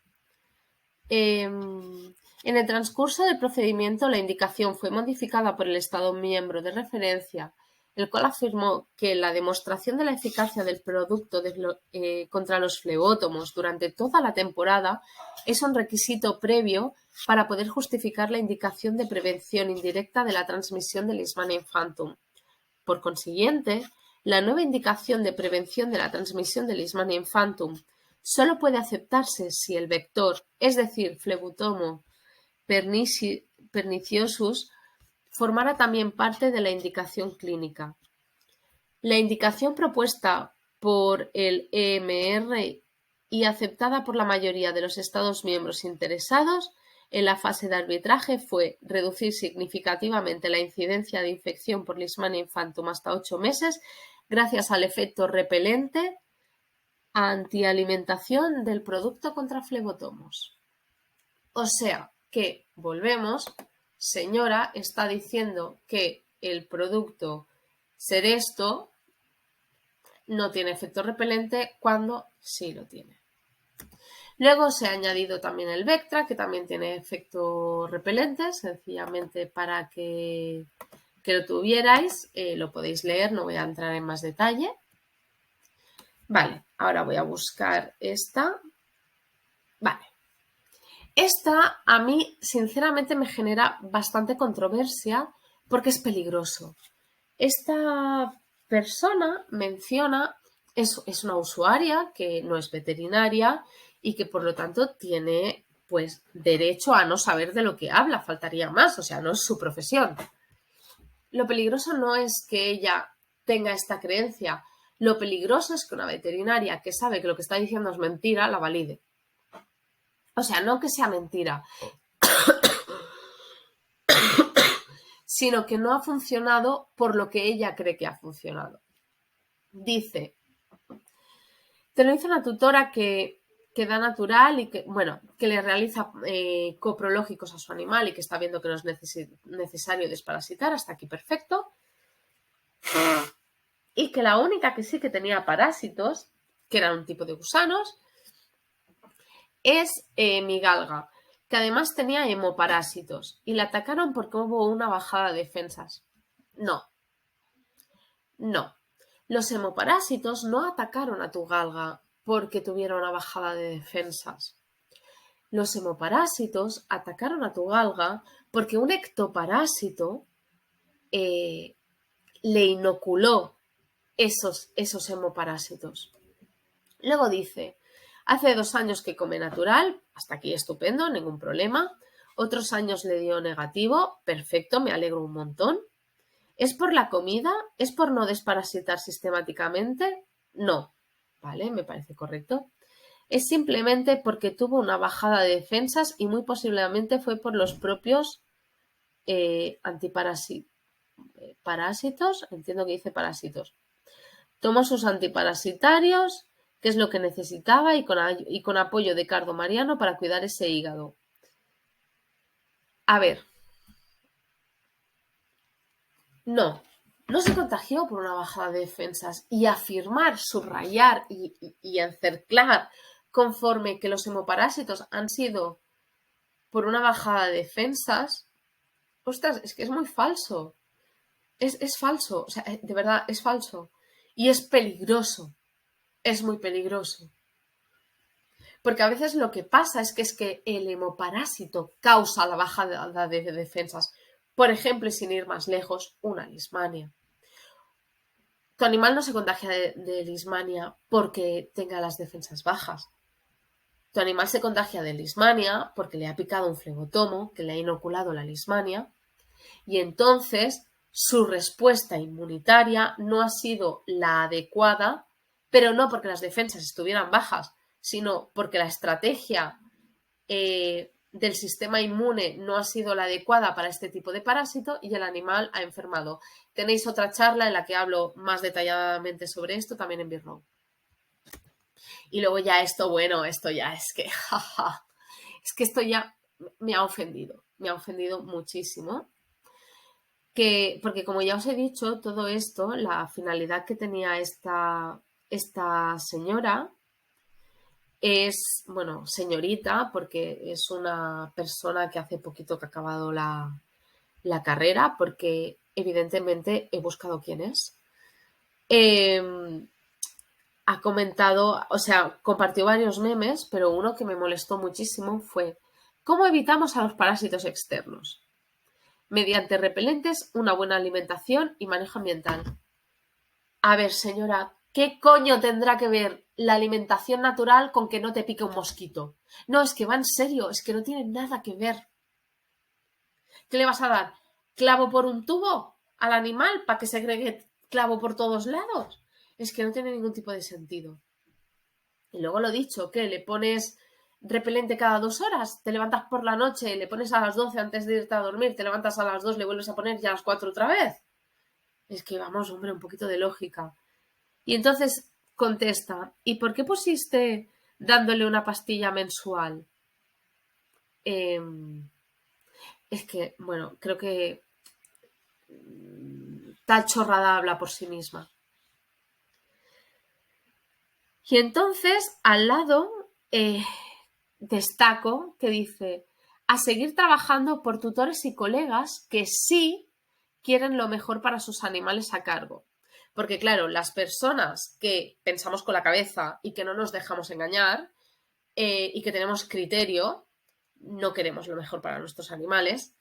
En el transcurso del procedimiento, la indicación fue modificada por el Estado miembro de referencia, el cual afirmó que la demostración de la eficacia del producto contra los flebótomos durante toda la temporada es un requisito previo para poder justificar la indicación de prevención indirecta de la transmisión de Leishmania infantum. Por consiguiente, la nueva indicación de prevención de la transmisión de Leishmania infantum solo puede aceptarse si el vector, es decir, flebotomo perniciosus formara también parte de la indicación clínica. La indicación propuesta por el EMR y aceptada por la mayoría de los Estados miembros interesados en la fase de arbitraje fue reducir significativamente la incidencia de infección por Leishmania infantum hasta 8 meses gracias al efecto repelente antialimentación del producto contra flebotomos. O sea que, volvemos, señora está diciendo que el producto Seresto no tiene efecto repelente cuando sí lo tiene. Luego se ha añadido también el Vectra, que también tiene efecto repelente, sencillamente para que lo tuvierais. Lo podéis leer, no voy a entrar en más detalle. Vale, ahora voy a buscar esta. Vale. Esta a mí, sinceramente, me genera bastante controversia porque es peligroso. Esta persona menciona, es una usuaria que no es veterinaria y que por lo tanto tiene pues derecho a no saber de lo que habla, faltaría más, o sea, no es su profesión. Lo peligroso no es que ella tenga esta creencia, lo peligroso es que una veterinaria que sabe que lo que está diciendo es mentira, la valide. O sea, no que sea mentira, sino que no ha funcionado por lo que ella cree que ha funcionado. Dice, te lo dice una tutora que da natural y que, bueno, que le realiza coprológicos a su animal y que está viendo que no es necesario desparasitar, hasta aquí perfecto. Y que la única que sí que tenía parásitos, que eran un tipo de gusanos, es mi galga, que además tenía hemoparásitos y la atacaron porque hubo una bajada de defensas. No. Los hemoparásitos no atacaron a tu galga porque tuviera una bajada de defensas. Los hemoparásitos atacaron a tu galga porque un ectoparásito le inoculó esos hemoparásitos. Luego dice, hace 2 años que come natural, hasta aquí estupendo, ningún problema. Otros años le dio negativo, perfecto, me alegro un montón. ¿Es por la comida? ¿Es por no desparasitar sistemáticamente? No, vale, me parece correcto. Es simplemente porque tuvo una bajada de defensas y muy posiblemente fue por los propios parásitos, entiendo que dice parásitos. Tomó sus antiparasitarios, que es lo que necesitaba, y con apoyo de Cardo Mariano para cuidar ese hígado. A ver. No se contagió por una bajada de defensas y afirmar, subrayar y encerclar conforme que los hemoparásitos han sido por una bajada de defensas, ostras, es que es muy falso. Es falso, o sea, de verdad, es falso. Y es peligroso, es muy peligroso. Porque a veces lo que pasa es que el hemoparásito causa la bajada de defensas. Por ejemplo, y sin ir más lejos, una leishmania. Tu animal no se contagia de leishmania porque tenga las defensas bajas. Tu animal se contagia de leishmania porque le ha picado un flebotomo que le ha inoculado la leishmania y entonces su respuesta inmunitaria no ha sido la adecuada, pero no porque las defensas estuvieran bajas, sino porque la estrategia del sistema inmune no ha sido la adecuada para este tipo de parásito y el animal ha enfermado. Tenéis otra charla en la que hablo más detalladamente sobre esto, también en Birrow. Y luego ya esto ya es que, jaja, es que esto ya me ha ofendido muchísimo. Porque como ya os he dicho, todo esto, la finalidad que tenía esta señora es, bueno, señorita, porque es una persona que hace poquito que ha acabado la carrera, porque evidentemente he buscado quién es. Ha comentado, o sea, compartió varios memes, pero uno que me molestó muchísimo fue ¿cómo evitamos a los parásitos externos? Mediante repelentes, una buena alimentación y manejo ambiental. A ver, señora, ¿qué coño tendrá que ver la alimentación natural con que no te pique un mosquito? No, es que va en serio, es que no tiene nada que ver. ¿Qué le vas a dar? ¿Clavo por un tubo al animal para que segregue clavo por todos lados? Es que no tiene ningún tipo de sentido. Y luego lo dicho, ¿qué? ¿Le pones repelente cada 2 horas? ¿Te levantas por la noche, le pones a las 12 antes de irte a dormir, te levantas a las 2, le vuelves a poner y a las 4 otra vez? Es que vamos, hombre, un poquito de lógica. Y entonces contesta, ¿y por qué pusiste dándole una pastilla mensual? Es que, bueno, creo que tal chorrada habla por sí misma. Y entonces, al lado, destaco que dice, a seguir trabajando por tutores y colegas que sí quieren lo mejor para sus animales a cargo. Porque claro, las personas que pensamos con la cabeza y que no nos dejamos engañar y que tenemos criterio, no queremos lo mejor para nuestros animales.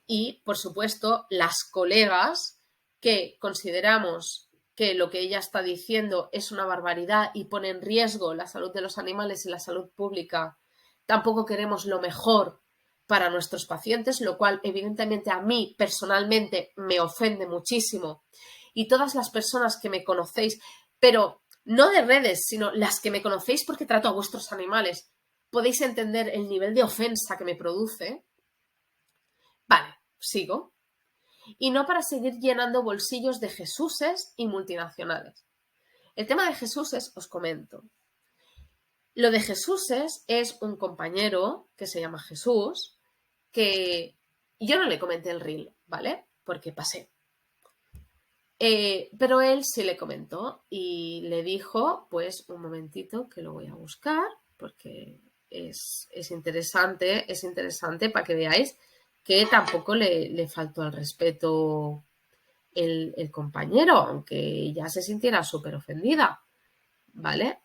Y, por supuesto, las colegas que consideramos que lo que ella está diciendo es una barbaridad y pone en riesgo la salud de los animales y la salud pública, tampoco queremos lo mejor para nuestros pacientes, lo cual evidentemente a mí personalmente me ofende muchísimo. Y todas las personas que me conocéis, pero no de redes, sino las que me conocéis porque trato a vuestros animales, podéis entender el nivel de ofensa que me produce. Vale, sigo. Y no para seguir llenando bolsillos de Jesuses y multinacionales. El tema de Jesuses, os comento. Lo de Jesuses es un compañero que se llama Jesús, que yo no le comenté el reel, ¿vale? Porque pasé. Pero él sí le comentó y le dijo, pues un momentito que lo voy a buscar, porque es interesante para que veáis que tampoco le faltó al respeto el compañero, aunque ella se sintiera súper ofendida, ¿vale?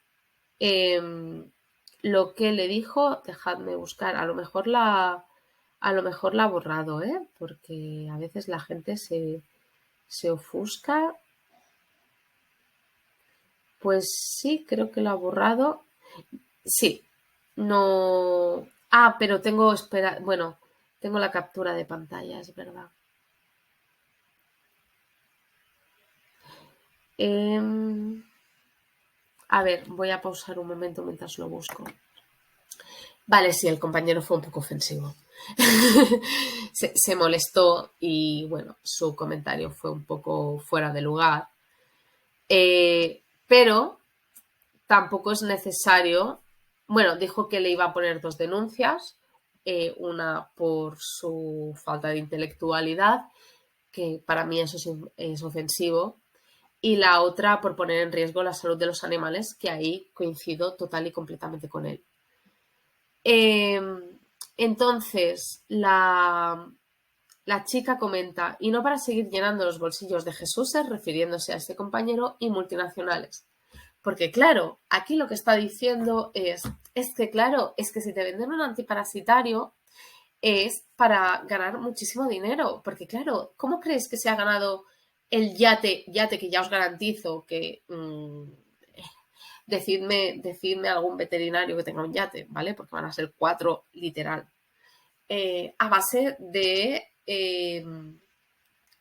Lo que le dijo, dejadme buscar, a lo mejor la ha borrado, ¿eh? Porque a veces la gente se ofusca. Pues sí, creo que lo ha borrado. Sí, no. Ah, pero tengo, espera, bueno, tengo la captura de pantalla, es verdad. A ver, voy a pausar un momento mientras lo busco. Vale, sí, el compañero fue un poco ofensivo. se molestó y, bueno, su comentario fue un poco fuera de lugar. Pero tampoco es necesario. Bueno, dijo que le iba a poner 2 denuncias, una por su falta de intelectualidad, que para mí eso es ofensivo, y la otra por poner en riesgo la salud de los animales, que ahí coincido total y completamente con él. Entonces, la chica comenta, y no para seguir llenando los bolsillos de Jesuses, refiriéndose a este compañero, y multinacionales. Porque claro, aquí lo que está diciendo es que si te venden un antiparasitario es para ganar muchísimo dinero. Porque claro, ¿cómo crees que se ha ganado el yate que ya os garantizo que decidme algún veterinario que tenga un yate, ¿vale? Porque van a ser 4 literal. A base de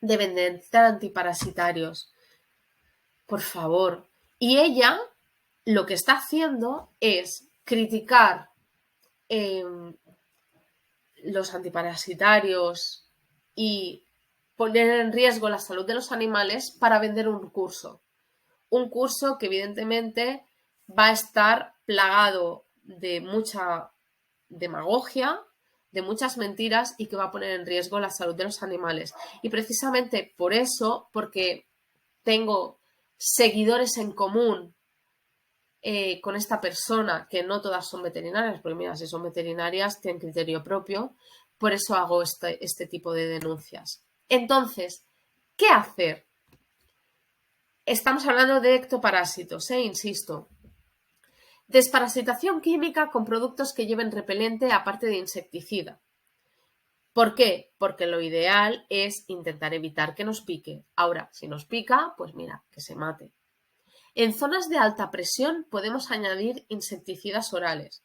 vender antiparasitarios. Por favor. Y ella lo que está haciendo es criticar los antiparasitarios y poner en riesgo la salud de los animales para vender un curso. Un curso que evidentemente va a estar plagado de mucha demagogia, de muchas mentiras y que va a poner en riesgo la salud de los animales. Y precisamente por eso, porque tengo seguidores en común con esta persona, que no todas son veterinarias, porque mira, si son veterinarias tienen criterio propio, por eso hago este tipo de denuncias. Entonces, ¿qué hacer? Estamos hablando de ectoparásitos, insisto. Desparasitación química con productos que lleven repelente aparte de insecticida. ¿Por qué? Porque lo ideal es intentar evitar que nos pique. Ahora, si nos pica, pues mira, que se mate. En zonas de alta presión podemos añadir insecticidas orales.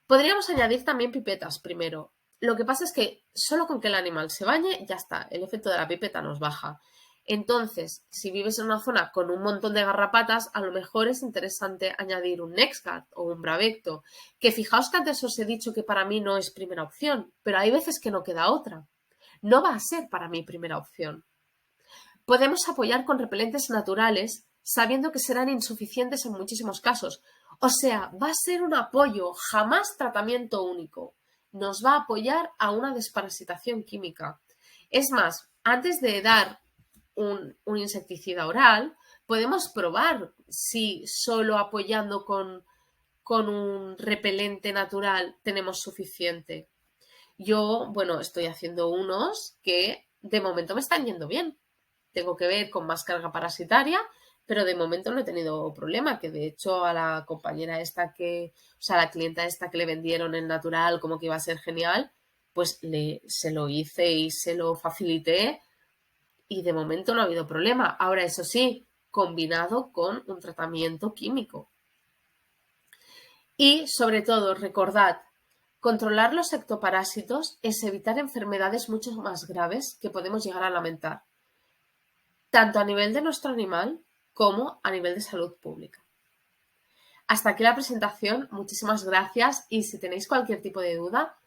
Podríamos añadir también pipetas primero. Lo que pasa es que solo con que el animal se bañe, ya está, el efecto de la pipeta nos baja. Entonces, si vives en una zona con un montón de garrapatas, a lo mejor es interesante añadir un NexGard o un Bravecto, que fijaos que antes os he dicho que para mí no es primera opción, pero hay veces que no queda otra. No va a ser para mí primera opción. Podemos apoyar con repelentes naturales, sabiendo que serán insuficientes en muchísimos casos. O sea, va a ser un apoyo, jamás tratamiento único. Nos va a apoyar a una desparasitación química. Es más, antes de dar un insecticida oral, podemos probar si solo apoyando con un repelente natural tenemos suficiente. Yo, bueno, estoy haciendo unos que de momento me están yendo bien. Tengo que ver con más carga parasitaria, pero de momento no he tenido problema, que de hecho a la compañera esta la clienta esta que le vendieron en natural como que iba a ser genial, pues se lo hice y se lo facilité y de momento no ha habido problema. Ahora, eso sí, combinado con un tratamiento químico. Y, sobre todo, recordad, controlar los ectoparásitos es evitar enfermedades mucho más graves que podemos llegar a lamentar, tanto a nivel de nuestro animal como a nivel de salud pública. Hasta aquí la presentación, muchísimas gracias y si tenéis cualquier tipo de duda,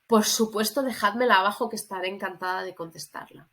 por supuesto dejádmela abajo que estaré encantada de contestarla.